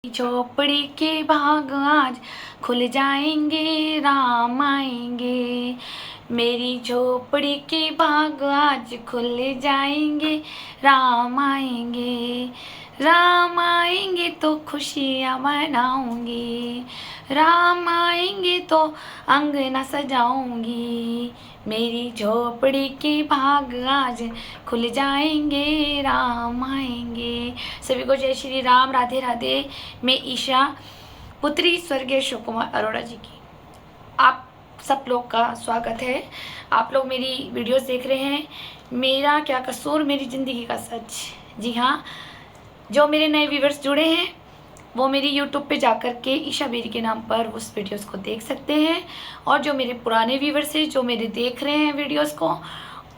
झोपड़ी के भाग आज खुल जाएंगे, राम आएंगे। मेरी झोपड़ी के भाग आज खुल जाएंगे, राम आएंगे। राम आएंगे तो खुशियाँ मनाऊंगी, राम आएंगे तो अंगना सजाऊंगी। मेरी झोपड़ी के भाग आज खुल जाएंगे, राम आएंगे। सभी को जय श्री राम, राधे राधे। मैं ईशा, पुत्री स्वर्गीय शिव कुमार अरोड़ा जी की आप सब लोग का स्वागत है। आप लोग मेरी वीडियोस देख रहे हैं, मेरा क्या कसूर मेरी ज़िंदगी का सच। जी हाँ, जो मेरे नए व्यूवर्स जुड़े हैं वो मेरी यूट्यूब पे जाकर के ईशा बेरी के नाम पर उस वीडियोस को देख सकते हैं, और जो मेरे पुराने व्यूवर्स हैं जो मेरे देख रहे हैं वीडियोस को,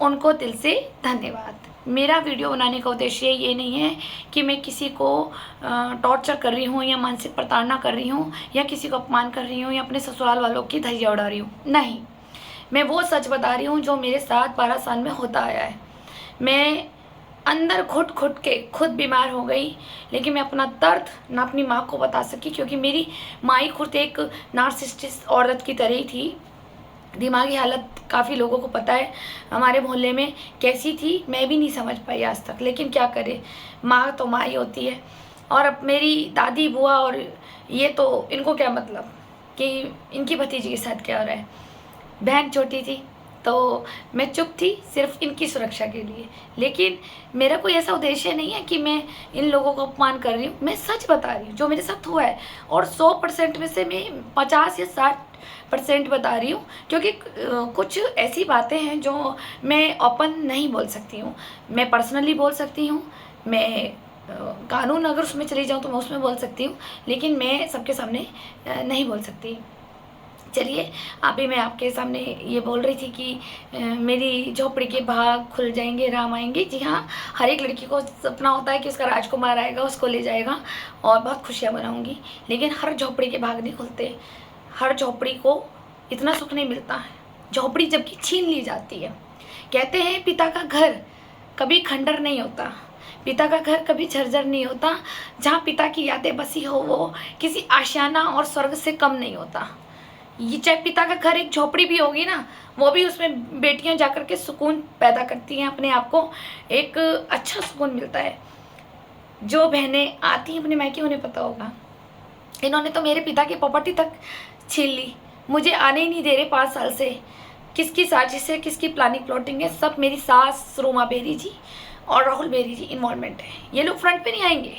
उनको दिल से धन्यवाद। मेरा वीडियो बनाने का उद्देश्य ये नहीं है कि मैं किसी को टॉर्चर कर रही हूँ या मानसिक प्रताड़ना कर रही हूँ या किसी को अपमान कर रही हूँ या अपने ससुराल वालों की धज्जियाँ उड़ा रही हूँ। नहीं, मैं वो सच बता रही हूँ जो मेरे साथ 12 साल में होता आया है। मैं अंदर घुट घुट के खुद बीमार हो गई, लेकिन मैं अपना दर्द ना अपनी माँ को बता सकी, क्योंकि मेरी माँ ही खुद एक नार्सिसिस्ट औरत की तरह ही थी। दिमागी हालत काफ़ी लोगों को पता है हमारे मोहल्ले में कैसी थी, मैं भी नहीं समझ पाई आज तक। लेकिन क्या करे, माँ तो माँ ही होती है। और अब मेरी दादी बुआ और ये तो इनको क्या मतलब कि इनकी भतीजी के साथ क्या हो रहा है। बहन छोटी थी तो मैं चुप थी सिर्फ इनकी सुरक्षा के लिए, लेकिन मेरा कोई ऐसा उद्देश्य नहीं है कि मैं इन लोगों को अपमान कर रही हूँ। मैं सच बता रही हूँ जो मेरे साथ हुआ है, और 100% में से मैं 50 या 60% बता रही हूँ, क्योंकि कुछ ऐसी बातें हैं जो मैं ओपन नहीं बोल सकती हूँ। मैं पर्सनली बोल सकती हूँ, मैं कानून अगर उसमें चली जाऊँ तो मैं उसमें बोल सकती हूँ, लेकिन मैं सबके सामने नहीं बोल सकती। चलिए, अभी मैं आपके सामने ये बोल रही थी कि मेरी झोपड़ी के भाग खुल जाएंगे, राम आएंगे। जी हाँ, हर एक लड़की को सपना होता है कि उसका राजकुमार आएगा, उसको ले जाएगा और बहुत खुशियाँ मनाऊंगी। लेकिन हर झोपड़ी के भाग नहीं खुलते, हर झोपड़ी को इतना सुख नहीं मिलता है। झोपड़ी जबकि छीन ली जाती है। कहते हैं पिता का घर कभी खंडर नहीं होता, पिता का घर कभी झरझर नहीं होता। जहाँ पिता की यादें बसी हो वो किसी आशियाना और स्वर्ग से कम नहीं होता। ये चाहे पिता का घर एक झोपड़ी भी होगी ना, वो भी उसमें बेटियां जाकर के सुकून पैदा करती हैं, अपने आप को एक अच्छा सुकून मिलता है। जो बहनें आती हैं अपने मायके, उन्हें पता होगा। इन्होंने तो मेरे पिता की प्रॉपर्टी तक छीन ली, मुझे आने ही नहीं दे रहे 5 साल से। किसकी साजिश है, किसकी प्लानिंग प्लॉटिंग है, सब मेरी सास रोमा बेरी जी और राहुल बेरी जी इन्वॉल्वमेंट है। ये लोग फ्रंट पे नहीं आएंगे।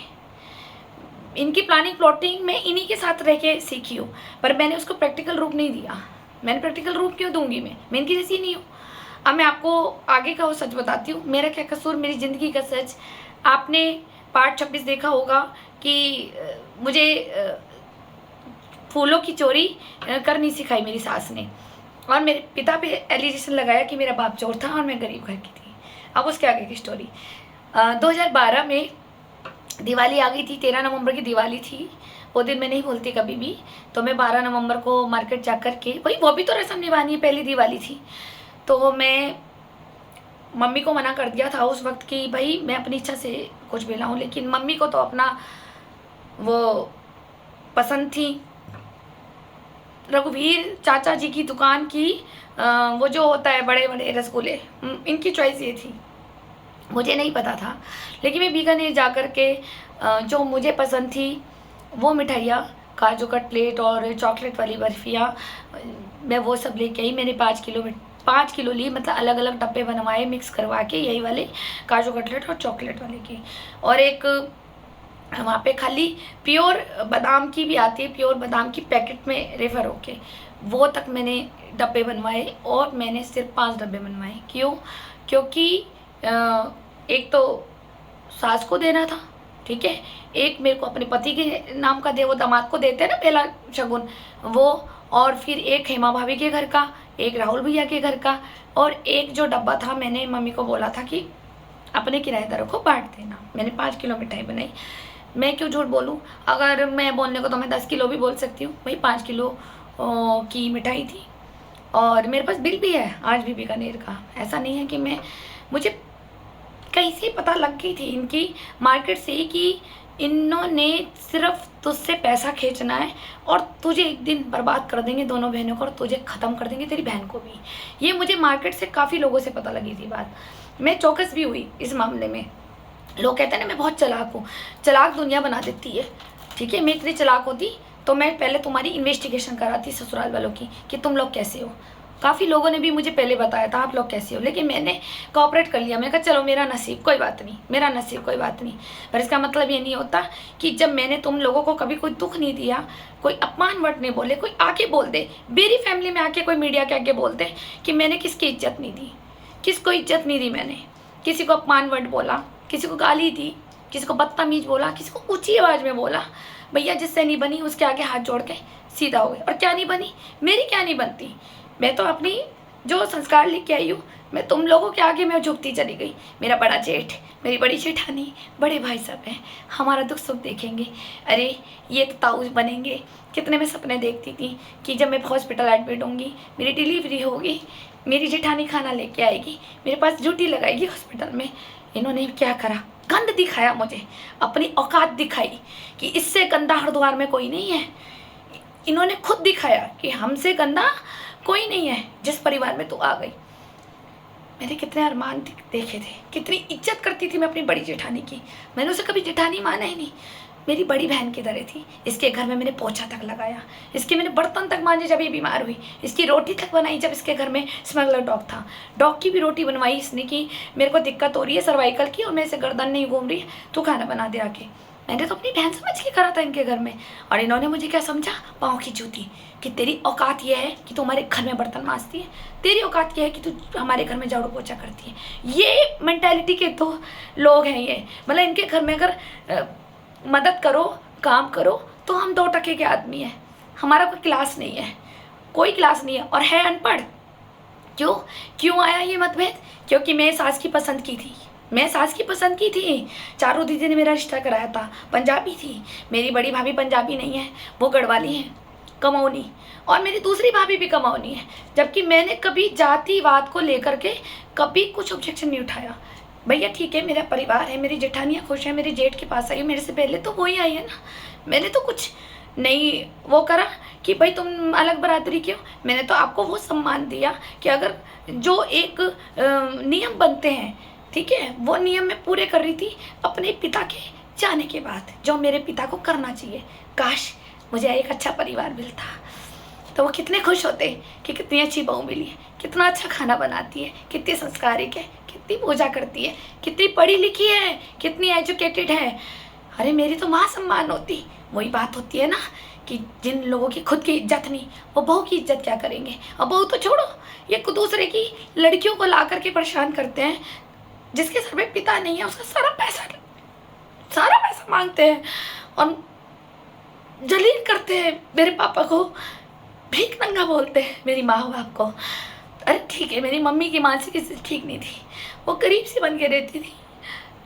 इनकी प्लानिंग प्लॉटिंग में इन्हीं के साथ रह के सीखी हूँ, पर मैंने उसको प्रैक्टिकल रूप नहीं दिया। मैंने प्रैक्टिकल रूप क्यों दूंगी, मैं इनकी जैसी नहीं हूँ। अब मैं आपको आगे का वो सच बताती हूँ, मेरा क्या कसूर मेरी ज़िंदगी का सच। आपने पार्ट 26 देखा होगा कि मुझे फूलों की चोरी करनी सिखाई मेरी सास ने, और मेरे पिता पे एलिगेशन लगाया कि मेरा बाप चोर था और मैं गरीब घर की थी। अब उसके आगे की स्टोरी। 2012 में दिवाली आ गई थी, 13 नवंबर की दिवाली थी। वो दिन मैं नहीं भूलती कभी भी। तो मैं 12 नवंबर को मार्केट जा कर के, भाई वो भी तो रस्म निभानी है, पहली दिवाली थी। तो मैं मम्मी को मना कर दिया था उस वक्त कि भाई मैं अपनी इच्छा से कुछ भी लाऊं, लेकिन मम्मी को तो अपना वो पसंद थी। रघुवीर चाचा जी की दुकान की वो जो होता है बड़े बड़े रसगुल्ले, इनकी चॉइस ये थी। मुझे नहीं पता था, लेकिन मैं बीकानेर जा कर के जो मुझे पसंद थी वो मिठाइयाँ, काजू कटलेट और चॉकलेट वाली बर्फियाँ, मैं वो सब लेके आई। मैंने 5 किलो ली, मतलब अलग अलग डब्बे बनवाए मिक्स करवा के, यही वाले काजू कटलेट और चॉकलेट वाले के। और एक वहाँ पे खाली प्योर बादाम की भी आती है, प्योर बादाम की पैकेट में रेफर होके, वो तक मैंने डब्बे बनवाए। और मैंने सिर्फ 5 डब्बे बनवाए। क्यों? क्योंकि एक तो सास को देना था, ठीक है, एक मेरे को अपने पति के नाम का दे, वो दामाद को देते हैं ना पहला शगुन, वो, और फिर एक हेमा भाभी के घर का, एक राहुल भैया के घर का, और एक जो डब्बा था मैंने मम्मी को बोला था कि अपने किराएदारों को बांट देना। मैंने 5 किलो मिठाई बनाई। मैं क्यों झूठ बोलूँ, अगर मैं बोलने को तो मैं 10 किलो भी बोल सकती हूँ। वही 5 किलो की मिठाई थी, और मेरे पास बिल भी है आज भी बीकानेर का। ऐसा नहीं है कि मुझे कहीं से पता लग गई थी इनकी मार्केट से ही कि इन्होंने सिर्फ तुझसे पैसा खींचना है और तुझे एक दिन बर्बाद कर देंगे दोनों बहनों को, और तुझे ख़त्म कर देंगे, तेरी बहन को भी। ये मुझे मार्केट से काफ़ी लोगों से पता लगी थी बात। मैं चौकस भी हुई इस मामले में। लोग कहते हैं ना मैं बहुत चालाक हूँ, चालाक दुनिया बना देती है, ठीक है। मैं इतनी चालाक होती तो मैं पहले तुम्हारी इन्वेस्टिगेशन कराती ससुराल वालों की कि तुम लोग कैसे हो। काफ़ी लोगों ने भी मुझे पहले बताया था आप लोग कैसे हो, लेकिन मैंने कोऑपरेट कर लिया। मैंने कहा चलो मेरा नसीब, कोई बात नहीं, मेरा नसीब, कोई बात नहीं। पर इसका मतलब ये नहीं होता कि जब मैंने तुम लोगों को कभी कोई दुख नहीं दिया, कोई अपमान वर्ड नहीं बोले, कोई आके बोल दे मेरी फैमिली में आके, कोई मीडिया के आगे बोल दे कि मैंने किसकी इज्जत नहीं दी, किसको इज्जत नहीं दी मैंने, किसी को अपमान वर्ड बोला, किसी को गाली दी, किसी को बदतमीज बोला, किसी को ऊँची आवाज़ में बोला, भैया जिससे नहीं बनी उसके आगे हाथ जोड़ के सीधा हो गए। और क्या नहीं बनी, मेरी क्या नहीं बनती, मैं तो अपनी जो संस्कार लेके आई हूँ, मैं तुम लोगों के आगे मैं झुकती चली गई। मेरा बड़ा जेठ, मेरी बड़ी जेठानी, बड़े भाई सब हैं, हमारा दुख सुख देखेंगे। अरे ये तो ताऊज बनेंगे। कितने मैं सपने देखती थी कि जब मैं हॉस्पिटल एडमिट होंगी, मेरी डिलीवरी होगी, मेरी जेठानी खाना लेके आएगी, मेरे पास ड्यूटी लगाएगी हॉस्पिटल में। इन्होंने क्या करा, गंद दिखाया मुझे, अपनी औकात दिखाई कि इससे गंदा हरिद्वार में कोई नहीं है। इन्होंने खुद दिखाया कि हमसे गंदा कोई नहीं है। जिस परिवार में तू आ गई, मैंने कितने अरमान देखे थे, कितनी इज्जत करती थी मैं अपनी बड़ी जेठानी की। मैंने उसे कभी जेठानी माना ही नहीं, मेरी बड़ी बहन की तरह थी। इसके घर में मैंने पोछा तक लगाया, इसके मैंने बर्तन तक मांजे जब ये बीमार हुई, इसकी रोटी तक बनाई जब इसके घर में स्मगलर डॉग था। डॉग की भी रोटी बनवाई इसने कि मेरे को दिक्कत हो रही है सर्वाइकल की और मेरे से गर्दन नहीं घूम रही है, तू खाना बना दे आके। मैंने तो अपनी बहन समझ के करा था इनके घर में, और इन्होंने मुझे क्या समझा, पाँव की जूती, कि तेरी औकात यह है कि तू हमारे घर में बर्तन मांजती है, तेरी औकात यह है कि तू हमारे घर में झाड़ू पोछा करती है। ये मेंटालिटी के तो लोग हैं ये। मतलब इनके घर में अगर मदद करो, काम करो, तो हम 2 टके के आदमी हैं। हमारा कोई क्लास नहीं है, कोई क्लास नहीं है, और है अनपढ़। क्यों आया ये मतभेद? क्योंकि मैं सास की पसंद की थी, मैं सास की पसंद की थी। चारों दीदी ने मेरा रिश्ता कराया था, पंजाबी थी। मेरी बड़ी भाभी पंजाबी नहीं है, वो गढ़वाली है, कमौनी, और मेरी दूसरी भाभी भी कमौनी है। जबकि मैंने कभी जातिवाद को लेकर के कभी कुछ ऑब्जेक्शन नहीं उठाया। भैया ठीक है, मेरा परिवार है, मेरी जेठानियाँ खुश हैं, मेरे जेठ के पास आई है, मेरे से पहले तो वही आई है ना। मैंने तो कुछ नहीं वो करा कि भाई तुम अलग बरादरी के हो। मैंने तो आपको वो सम्मान दिया कि अगर जो एक नियम बनते हैं, ठीक है, वो नियम मैं पूरे कर रही थी अपने पिता के जाने के बाद, जो मेरे पिता को करना चाहिए। काश मुझे एक अच्छा परिवार मिलता, तो वो कितने खुश होते कि कितनी अच्छी बहू मिली है, कितना अच्छा खाना बनाती है, कितनी संस्कारिक है, कितनी पूजा करती है, कितनी पढ़ी लिखी है, कितनी एजुकेटेड है। अरे मेरी तो माँ सम्मान होती। वही बात होती है ना कि जिन लोगों की खुद की इज्जत नहीं, वो बहू की इज्जत क्या करेंगे। और बहू तो छोड़ो, ये दूसरे की लड़कियों को ला करके परेशान करते हैं। जिसके सर पे पिता नहीं है उसका सारा पैसा मांगते हैं और जलील करते हैं। मेरे पापा को भीख नंगा बोलते हैं, मेरी माँ बाप को। अरे ठीक है, मेरी मम्मी की मानसिक स्थिति ठीक नहीं थी, वो गरीब सी बन के रहती थी।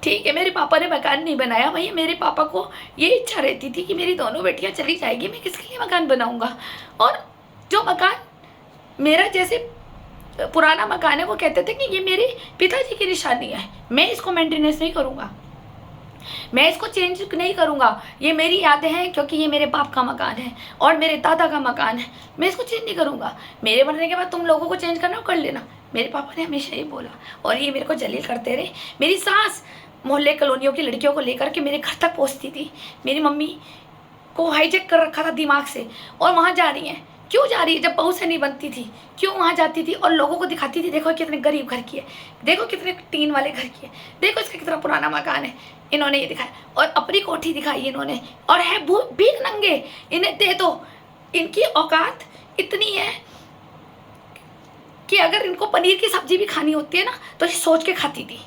ठीक है, मेरे पापा ने मकान नहीं बनाया। भैया मेरे पापा को ये इच्छा रहती थी कि मेरी दोनों बेटियां चली जाएगी, मैं किसके लिए मकान बनाऊंगा। और जो मकान मेरा जैसे पुराना मकान है, वो कहते थे कि ये मेरे पिताजी की निशानी है, मैं इसको मेंटेनेंस नहीं करूँगा, मैं इसको चेंज नहीं करूँगा। ये मेरी यादें हैं क्योंकि ये मेरे बाप का मकान है और मेरे दादा का मकान है, मैं इसको चेंज नहीं करूँगा। मेरे मरने के बाद तुम लोगों को चेंज करना हो कर लेना। मेरे पापा ने हमेशा ये बोला और ये मेरे को जलील करते रहे। मेरी सास मोहल्ले कॉलोनियों की लड़कियों को लेकर के मेरे घर तक पहुँचती थी। मेरी मम्मी को हाईजेक कर रखा था दिमाग से, और वहाँ जा रही हैं। क्यों जा रही है? जब बहू से नहीं बनती थी, क्यों वहाँ जाती थी और लोगों को दिखाती थी, देखो कितने गरीब घर की है, देखो कितने टीन वाले घर की है, देखो इसका कितना पुराना मकान है। इन्होंने ये दिखाया और अपनी कोठी दिखाई इन्होंने, और है भीख नंगे, इन्हें दे दो। इनकी औकात इतनी है कि अगर इनको पनीर की सब्जी भी खानी होती है ना, तो ये सोच के खाती थी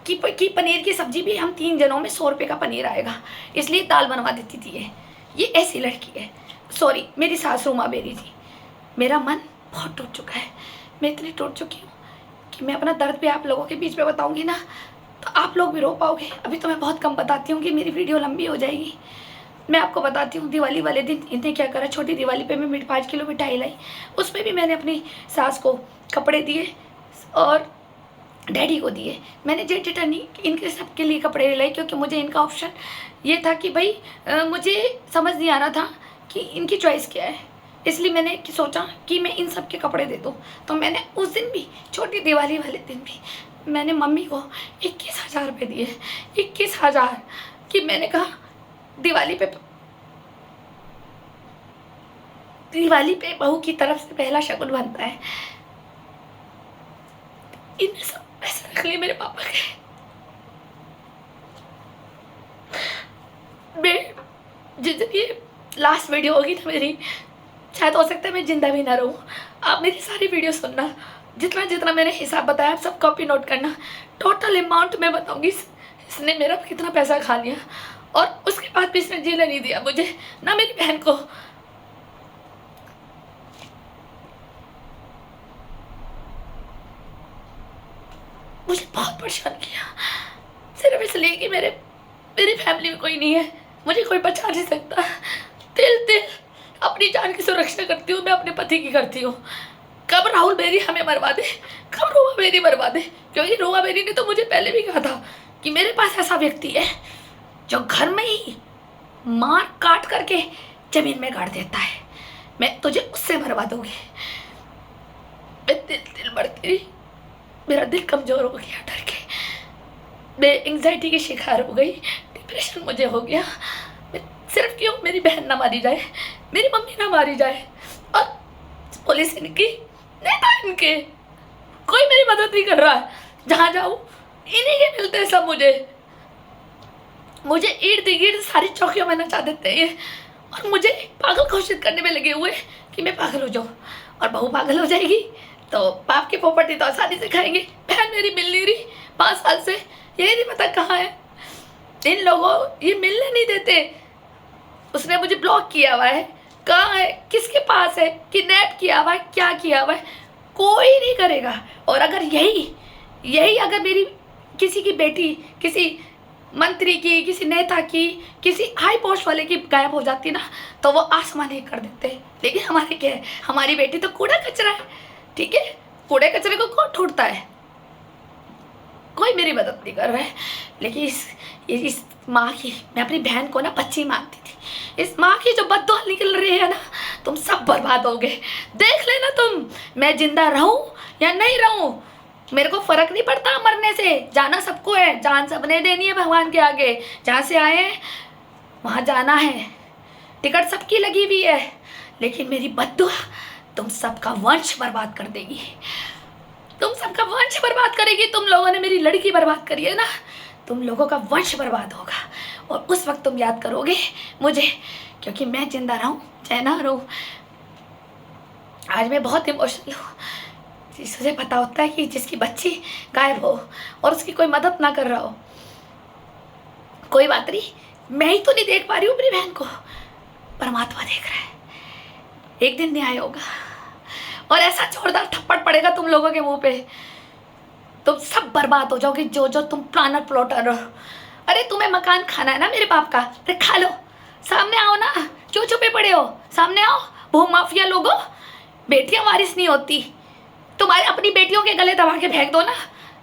कि पनीर की सब्जी भी हम 3 जनों में 100 रुपये का पनीर आएगा, इसलिए दाल बनवा देती थी। ये ऐसी लड़की है। सॉरी, मेरी सास रूमा बेरी थी। मेरा मन बहुत टूट चुका है, मैं इतनी टूट चुकी हूँ कि मैं अपना दर्द भी आप लोगों के बीच में बताऊँगी ना तो आप लोग भी रो पाओगे। अभी तो मैं बहुत कम बताती हूँ कि मेरी वीडियो लंबी हो जाएगी। मैं आपको बताती हूँ दिवाली वाले दिन इन्हें क्या करा। छोटी दिवाली पे मैं 5 किलो मिठाई लाई, उसमें भी मैंने अपनी सास को कपड़े दिए और डैडी को दिए। मैंने जेट रिटर्नी इनके सबके लिए कपड़े लाए, क्योंकि मुझे इनका ऑप्शन ये था कि भाई मुझे समझ नहीं आ रहा था कि इनकी चॉइस क्या है, इसलिए मैंने सोचा कि मैं इन सब के कपड़े दे दूँ। तो मैंने उस दिन भी, छोटी दिवाली वाले दिन भी, मैंने मम्मी को 21,000 रुपये दिए। 21,000 कि मैंने कहा दिवाली पे बहू की तरफ से पहला शगुन बनता है। इन सब पैसे रख लिए मेरे पापा के। मैं जिस दिन ये लास्ट वीडियो होगी ना मेरी, शायद हो सकता है मैं जिंदा भी ना रहूँ। आप मेरी सारी वीडियो सुनना, जितना जितना मैंने हिसाब बताया सब कॉपी नोट करना। टोटल अमाउंट मैं बताऊंगी इसने मेरा कितना पैसा खा लिया, और उसके बाद भी इसने जीने नहीं दिया मुझे, ना मेरी बहन को। मुझे बहुत परेशान किया, सिर्फ इसलिए कि मेरी फैमिली में कोई नहीं है, मुझे कोई बचा नहीं सकता। दिल अपनी जान की सुरक्षा करती हूँ मैं, अपने पति की करती हूँ। कब राहुल बेरी हमें मरवा दे, कब रोमा बेरी मरवा दे, क्योंकि रोमा बेरी ने तो मुझे पहले भी कहा था कि मेरे पास ऐसा व्यक्ति है जो घर में ही मार काट करके जमीन में गाड़ देता है, मैं तुझे उससे मरवा दूंगी। मैं दिल बढ़ती रही, मेरा दिल कमज़ोर हो गया डर के, मैं एंग्जाइटी की शिकार हो गई, डिप्रेशन मुझे हो गया। मैं सिर्फ क्यों मेरी बहन ना मारी जाए, मेरी मम्मी ना मारी जाए, और पुलिस इनकी, नेता इनके, कोई मेरी मदद नहीं कर रहा है। जहाँ जाऊँ इन्हीं के मिलते हैं सब। मुझे इर्द गिर्द सारी चौकियों में नचा देते हैं, और मुझे पागल घोषित करने में लगे हुए कि मैं पागल हो जाऊँ, और बहू पागल हो जाएगी तो बाप की प्रॉपर्टी तो आसानी से खाएंगे। बहन मेरी मिल नहीं रही 5 साल से, यही नहीं पता कहाँ है। इन लोगों ये मिलने नहीं देते, उसने मुझे ब्लॉक किया हुआ है, कहाँ है, किसके पास है, किडनैप किया हुआ है, क्या किया हुआ है, कोई नहीं करेगा। और अगर यही अगर मेरी किसी की बेटी, किसी मंत्री की, किसी नेता की, किसी हाई पोस्ट वाले की गायब हो जाती ना, तो वो आसमान ही कर देते। लेकिन हमारे क्या है, हमारी बेटी तो कूड़ा कचरा है, ठीक है, कूड़े कचरे को कौन ढूंढता है, कोई मेरी मदद नहीं कर रहा है। लेकिन इस माँ की, मैं अपनी बहन को ना बच्ची मानती थी, इस माँ की जो बद्दुआ निकल रही है ना, तुम सब बर्बाद हो गए। देख लेना तुम, मैं जिंदा रहूं या नहीं रहूं, मेरे को फर्क नहीं पड़ता मरने से, जाना सबको है, जान सबने देनी है भगवान के आगे, जहाँ से आए हैं वहाँ जाना है, टिकट सबकी लगी हुई है। लेकिन मेरी बद्दुआ तुम सबका वंश बर्बाद कर देगी, तुम सबका वंश बर्बाद करेगी। तुम लोगों ने मेरी लड़की बर्बाद करी है ना, तुम लोगों का वंश बर्बाद होगा, और उस वक्त तुम याद करोगे मुझे, क्योंकि मैं जिंदा रहूं चाहे ना रहूं। आज मैं बहुत इमोशनल हूँ। जिसे पता होता है कि जिसकी बच्ची गायब हो और उसकी कोई मदद ना कर रहा हो, कोई बात नहीं, मैं ही तो नहीं देख पा रही हूँ अपनी बहन को, परमात्मा देख रहा है। एक दिन न्याय होगा, और ऐसा जोरदार थप्पड़ पड़ेगा तुम लोगों के मुंह पे, तुम सब बर्बाद हो जाओगे, जो तुम प्लानर प्लॉटर हो। अरे तुम्हें मकान खाना है ना मेरे बाप का, अरे खा लो, सामने आओ ना, क्यों छुपे पड़े हो, सामने आओ। भूमि माफिया लोगों, बेटियां वारिस नहीं होती, तुम्हारी अपनी बेटियों के गले दबा के फेंक दो ना,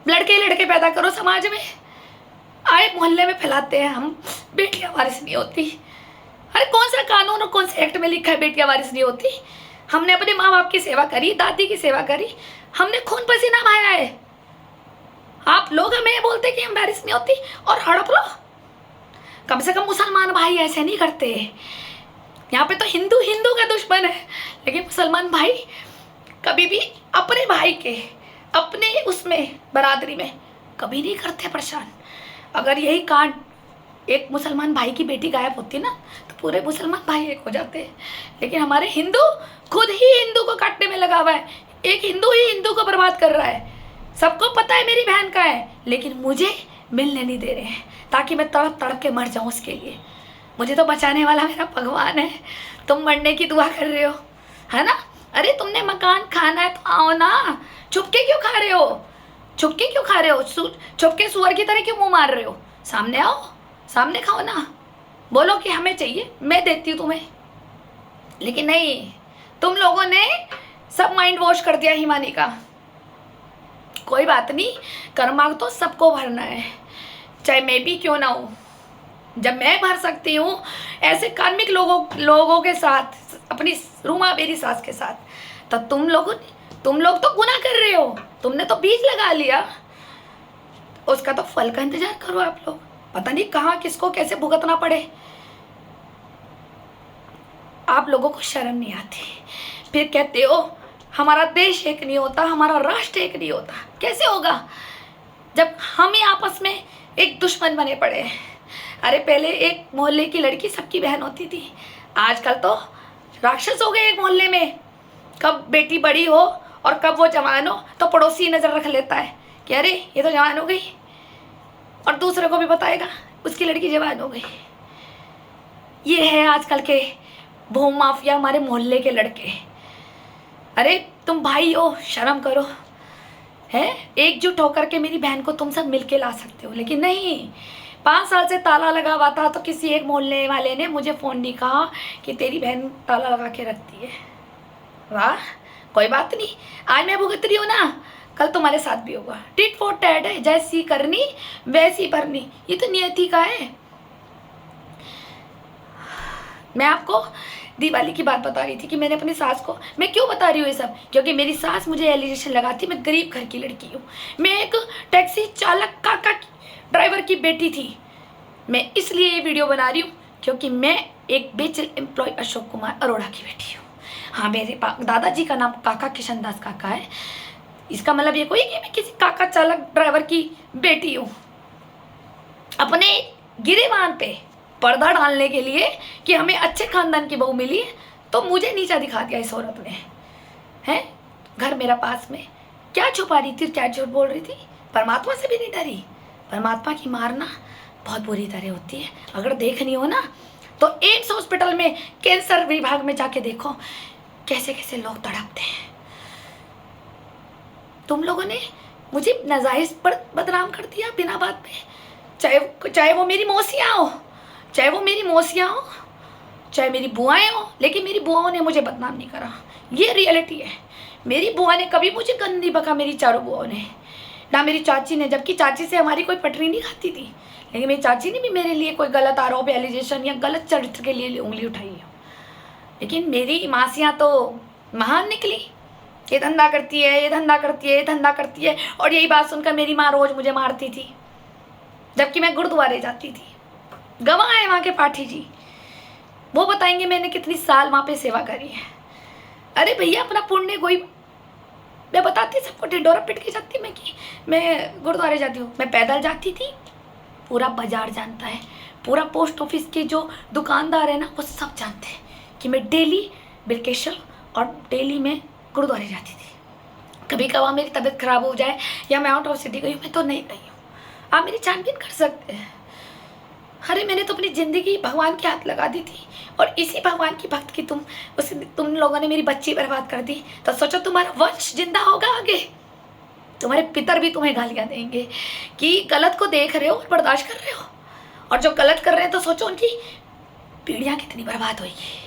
लड़के पैदा करो समाज में, आए मोहल्ले में फैलाते हैं हम, बेटियां वारिस नहीं होती। अरे कौन सा कानून और कौन से एक्ट में लिखा है बेटियां वारिस नहीं होती? हमने अपने माँ बाप की सेवा करी, दादी की सेवा करी, हमने खून पसीना बहाया है। आप लोग हमें ये बोलते कि हम वारिस नहीं होती और हड़प लो। कम से कम मुसलमान भाई ऐसे नहीं करते। यहाँ पे तो हिंदू का दुश्मन है, लेकिन मुसलमान भाई कभी भी अपने भाई के, अपने उसमें बरादरी में कभी नहीं करते परेशान। अगर यही कांड एक मुसलमान भाई की बेटी गायब होती ना, तो पूरे मुसलमान भाई एक हो जाते। लेकिन हमारे हिंदू खुद ही हिंदू को काटने में लगा हुआ है, एक हिंदू ही हिंदू को बर्बाद कर रहा है। सबको पता है मेरी बहन का है, लेकिन मुझे मिलने नहीं दे रहे हैं, ताकि मैं तड़प तड़प के मर जाऊं उसके लिए। मुझे तो बचाने वाला मेरा भगवान है, तुम मरने की दुआ कर रहे हो, है ना? अरे तुमने मकान खाना है तो आओ ना, छुपके क्यों खा रहे हो, छुपके क्यों खा रहे हो, छुपके सुअर की तरह क्यों मुंह मार रहे हो? सामने आओ, सामने खाओ ना, बोलो कि हमें चाहिए, मैं देती हूँ तुम्हें। लेकिन नहीं, तुम लोगों ने सब माइंड वॉश कर दिया हिमानी का। कोई बात नहीं, कर्मा तो सबको भरना है, चाहे मैं भी क्यों ना हूँ। जब मैं भर सकती हूँ ऐसे कार्मिक लोगों के साथ, अपनी रूमा बेरी सास के साथ, तो तुम लोग तो गुनाह कर रहे हो। तुमने तो बीज लगा लिया, उसका तो फल का इंतजार करो आप लोग। पता नहीं कहाँ किसको कैसे भुगतना पड़े। आप लोगों को शर्म नहीं आती, फिर कहते हो हमारा देश एक नहीं होता, हमारा राष्ट्र एक नहीं होता। कैसे होगा जब हम ही आपस में एक दुश्मन बने पड़े हैं। अरे पहले एक मोहल्ले की लड़की सबकी बहन होती थी, आजकल तो राक्षस हो गए एक मोहल्ले में। कब बेटी बड़ी हो और कब वो जवान हो तो पड़ोसी नज़र रख लेता है कि अरे ये तो जवान हो गई, और दूसरे को भी बताएगा उसकी लड़की जवान हो गई। ये है आजकल के भूम माफिया, हमारे मोहल्ले के लड़के। अरे तुम भाई हो, शर्म करो। है एकजुट होकर के मेरी बहन को तुम सब मिलके ला सकते हो, लेकिन नहीं। 5 साल से ताला लगा हुआ था तो किसी एक मोहल्ले वाले ने मुझे फ़ोन नहीं कहा कि तेरी बहन ताला लगा के रखती है। वाह, कोई बात नहीं, आज मैं भुगत रही हूँ ना, कल तुम्हारे साथ भी होगा। टिट फॉर टैट है, जैसी करनी वैसी भरनी, ये तो नियति का है। मैं आपको दिवाली की बात बता रही थी कि मैंने अपनी सास को, मैं क्यों बता रही हूँ ये सब, क्योंकि मेरी सास मुझे एलिगेशन लगाती मैं गरीब घर की लड़की हूँ। मैं एक टैक्सी चालक काका ड्राइवर की बेटी थी। मैं इसलिए ये वीडियो बना रही हूँ क्योंकि मैं एक बेचल एम्प्लॉय अशोक कुमार अरोड़ा की बेटी हूँ। हाँ, मेरे दादाजी का नाम काका किशन दास काका है। इसका मतलब ये कोई कि मैं किसी काका चालक ड्राइवर की बेटी हूँ। अपने गिरेबान पे पर्दा डालने के लिए कि हमें अच्छे खानदान की बहू मिली है, तो मुझे नीचा दिखा दिया इस औरत ने। है घर मेरा पास में, क्या छुपा रही थी, क्या झूठ बोल रही थी। परमात्मा से भी नहीं डरी। परमात्मा की मारना बहुत बुरी तरह होती है। अगर देखनी हो ना तो एम्स हॉस्पिटल में कैंसर विभाग में जाके देखो कैसे कैसे लोग तड़पते हैं। तुम लोगों ने मुझे नाजायज पर बदनाम कर दिया बिना बात पे, चाहे वो मेरी मौसियाँ हो, चाहे वो मेरी मौसियाँ हो, चाहे मेरी बुआएं हो, लेकिन मेरी बुआओं ने मुझे बदनाम नहीं करा। ये रियलिटी है। मेरी बुआ ने कभी मुझे गंदी बका, मेरी चारों बुआओं ने, ना मेरी चाची ने, जबकि चाची से हमारी कोई पटरी नहीं खाती थी, लेकिन मेरी चाची ने भी मेरे लिए कोई गलत आरोप, एलिगेशन या गलत चरित्र के लिए उंगली उठाई है। लेकिन मेरी मासियाँ तो महान निकली। ये धंधा करती है, ये धंधा करती है, ये धंधा करती है, और यही बात सुनकर मेरी माँ रोज़ मुझे मारती थी, जबकि मैं गुरुद्वारे जाती थी। गवाह है वहाँ के पाठी जी, वो बताएंगे मैंने कितनी साल वहाँ पे सेवा करी है। अरे भैया, अपना पुण्य कोई, मैं बताती सबको, ढिंडोरा पिट के जाती मैं कि मैं गुरुद्वारे जाती हूँ। मैं पैदल जाती थी, पूरा बाजार जानता है, पूरा पोस्ट ऑफिस के जो दुकानदार है ना वो सब जानते हैं कि मैं डेली बिल्केश्वर और डेली मैं गुरुद्वारे जाती थी। कभी कभार मेरी तबीयत खराब हो जाए या मैं आउट ऑफ सिटी गई हूँ, मैं तो नहीं गई हूँ, आप मेरी छानबीन कर सकते हैं। अरे मैंने तो अपनी ज़िंदगी भगवान के हाथ लगा दी थी, और इसी भगवान की भक्त की तुम लोगों ने मेरी बच्ची बर्बाद कर दी, तो सोचो तुम्हारा वंश जिंदा होगा आगे। तुम्हारे पितर भी तुम्हें गालियाँ देंगे कि गलत को देख रहे हो और बर्दाश्त कर रहे हो, और जो गलत कर रहे हैं तो सोचो उनकी पीढ़ियाँ कितनी बर्बाद होगी।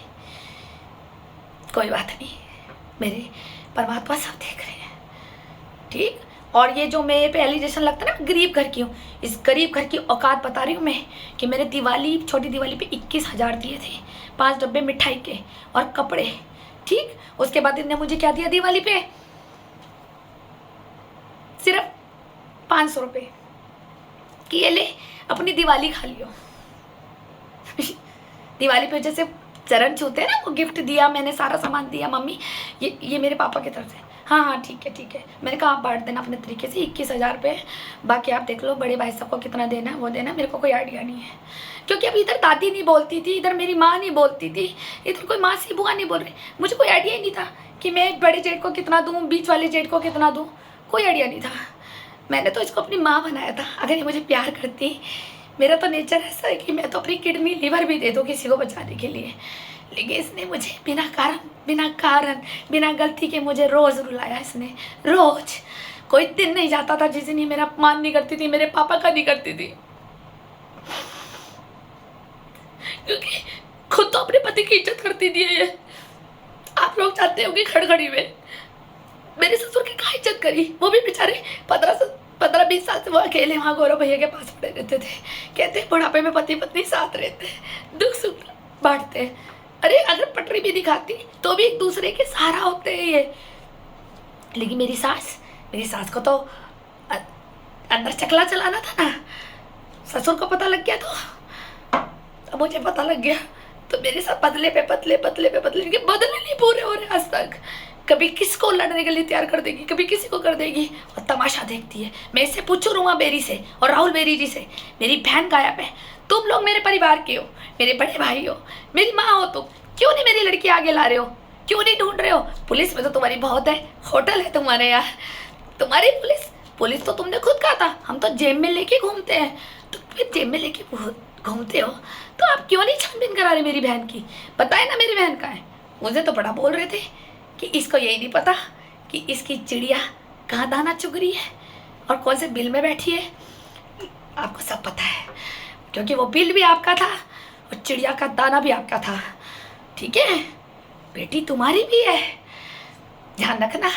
कोई बात नहीं, मेरे परमात्मा सब देख रहे हैं, ठीक। और ये जो मेरे पे एलिगेशन लगता है ना, गरीब घर की हूँ, इस गरीब घर की औकात बता रही हूँ मैं कि मैंने दिवाली, छोटी दिवाली पे 21,000 दिए थे, 5 डब्बे मिठाई के और कपड़े, ठीक। उसके बाद इन्होंने मुझे क्या दिया दिवाली पे, सिर्फ 500 रुपये कि ये ले अपनी दिवाली खा लियो। दिवाली पे जैसे चरण छूते हैं ना, वो गिफ्ट दिया मैंने, सारा सामान दिया। मम्मी ये मेरे पापा की तरफ से, हाँ ठीक है। मैंने कहा आप बांट देना अपने तरीके से, 21,000 रुपये, बाकी आप देख लो बड़े भाई सबको कितना देना वो देना, मेरे को कोई आइडिया नहीं है। क्योंकि अब इधर दादी नहीं बोलती थी, इधर मेरी माँ नहीं बोलती थी, इधर कोई मासी बुआ नहीं बोल रही, मुझे कोई आइडिया ही नहीं था कि मैं बड़े जेठ को कितना दूँ, बीच वाले जेठ को कितना दूँ, कोई आइडिया नहीं था। मैंने तो इसको अपनी माँ बनाया था। अगर ये मुझे प्यार करती, मेरा तो नेचर ऐसा है कि मैं तो अपनी किडनी लिवर भी दे दूँ किसी को बचाने के लिए, लेकिन इसने मुझे बिना गलती के मुझे रोज़ रुलाया। इसने रोज़, कोई दिन नहीं जाता था जिस दिन ये मेरा अपमान नहीं करती थी, मेरे पापा का नहीं करती थी, क्योंकि खुद तो अपने पति की इज्जत करती थी ये। आप लोग जानते हो कि खड़खड़ी में मेरे ससुर की कहाँ इज्जत करी, वो भी बेचारे 15-20 साल से वो अकेले वहाँ गौरव भैया के पास पड़े रहते थे। कहते बुढ़ापे में पति पत्नी साथ रहते, दुख सुख बांटते। अरे अगर पटरी भी दिखाती तो भी एक दूसरे के सहारा होते हैं ये। लेकिन मेरी सास को तो अंदर चकला चलाना था ना। ससुर को पता लग गया तो अब मुझे पता लग गया, तो मेरे साथ बदले पे बदले नहीं पूरे हो रहे आज तक। कभी किसको लड़ने के लिए तैयार कर देगी, कभी किसी को कर देगी और तमाशा देखती है। मैं इससे पूछूं रूमा बेरी से और राहुल बेरी जी से, मेरी बहन गायब है, तुम लोग मेरे परिवार के हो, मेरे बड़े भाई हो, मेरी माँ हो, तुम क्यों नहीं मेरी लड़की आगे ला रहे हो, क्यों नहीं ढूंढ रहे हो? पुलिस में तो तुम्हारी बहुत है, होटल है तुम्हारे यार, तुम्हारी पुलिस तो तुमने खुद कहा था हम तो जेब में लेके घूमते हैं। तो फिर जेब में लेके घूमते हो तो आप क्यों नहीं छानबीन करा रहे मेरी बहन की? बताए ना मेरी बहन कहाँ है। मुझे तो बड़ा बोल रहे थे कि इसको यही नहीं पता कि इसकी चिड़िया कहाँ दाना चुग रही है और कौन से बिल में बैठी है। आपको सब पता है, क्योंकि वो बिल भी आपका था और चिड़िया का दाना भी आपका था। ठीक है, बेटी तुम्हारी भी है, ध्यान रखना।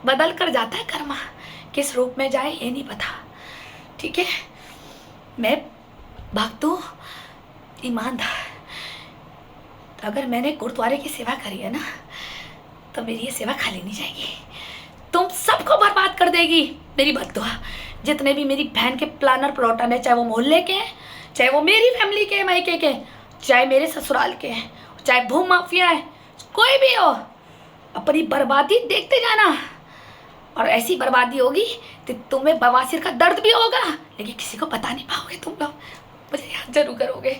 बदल कर जाता है कर्मा, किस रूप में जाए ये नहीं पता। ठीक है, मैं भक्तों ईमानदार, अगर मैंने गुरुद्वारे की सेवा करी है ना तो मेरी ये सेवा खाली नहीं जाएगी। तुम सबको बर्बाद कर देगी मेरी बद्दुआ। जितने भी मेरी बहन के प्लानर प्लॉटर है, चाहे वो मोहल्ले के हैं, चाहे वो मेरी फैमिली के मायके के, चाहे मेरे ससुराल के हैं, चाहे भूम माफिया है, कोई भी हो, अपनी बर्बादी देखते जाना। और ऐसी बर्बादी होगी तो तुम्हें बवासीर का दर्द भी होगा, लेकिन किसी को बता नहीं पाओगे तुम लोग। मुझे याद जरूर करोगे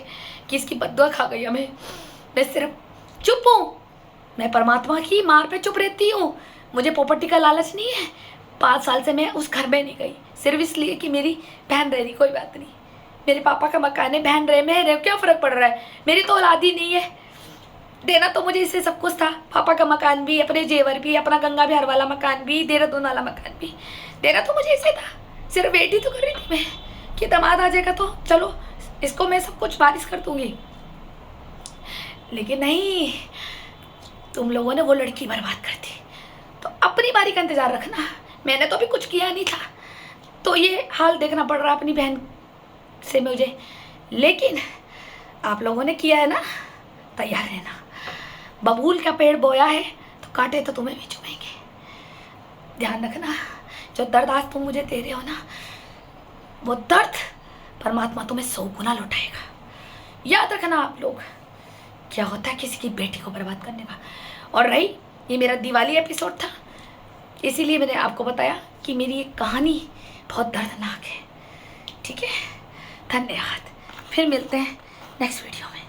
कि इसकी बद्दुआ खा गई हमें। मैं सिर्फ चुप हूँ, मैं परमात्मा की मार पे चुप रहती हूँ। मुझे प्रॉपर्टी का लालच नहीं है। 5 साल से मैं उस घर में नहीं गई, सिर्फ इसलिए कि मेरी बहन रह रही। कोई बात नहीं, मेरे पापा का मकान है, बहन रहे मैं रहे, क्या फ़र्क पड़ रहा है? मेरी तो औलाद ही नहीं है। देना तो मुझे इससे सब कुछ था, पापा का मकान भी, अपने जेवर भी, अपना गंगा विहार वाला मकान भी, देहरादून वाला मकान भी, देना तो मुझे इसे था। सिर्फ वेट ही तो कर रही थी मैं कि दामाद आ जाएगा तो चलो इसको मैं सब कुछ वारिस कर दूंगी। लेकिन नहीं, तुम लोगों ने वो लड़की बर्बाद कर दी। तो अपनी बारी का इंतज़ार रखना। मैंने तो अभी कुछ किया नहीं था, तो ये हाल देखना पड़ रहा अपनी बहन से मुझे। लेकिन आप लोगों ने किया है ना, तैयार रहना। बबूल का पेड़ बोया है तो कांटे तो तुम्हें भी चुभेंगे। ध्यान रखना, जो दर्द आज तुम मुझे दे रहे हो ना, वो दर्द परमात्मा तुम्हें 100 गुना लौटाएगा। याद रखना आप लोग, क्या होता है किसी की बेटी को बर्बाद करने का। और रही, ये मेरा दिवाली एपिसोड था, इसीलिए मैंने आपको बताया कि मेरी ये कहानी बहुत दर्दनाक है। ठीक है, धन्यवाद। फिर मिलते हैं नेक्स्ट वीडियो में।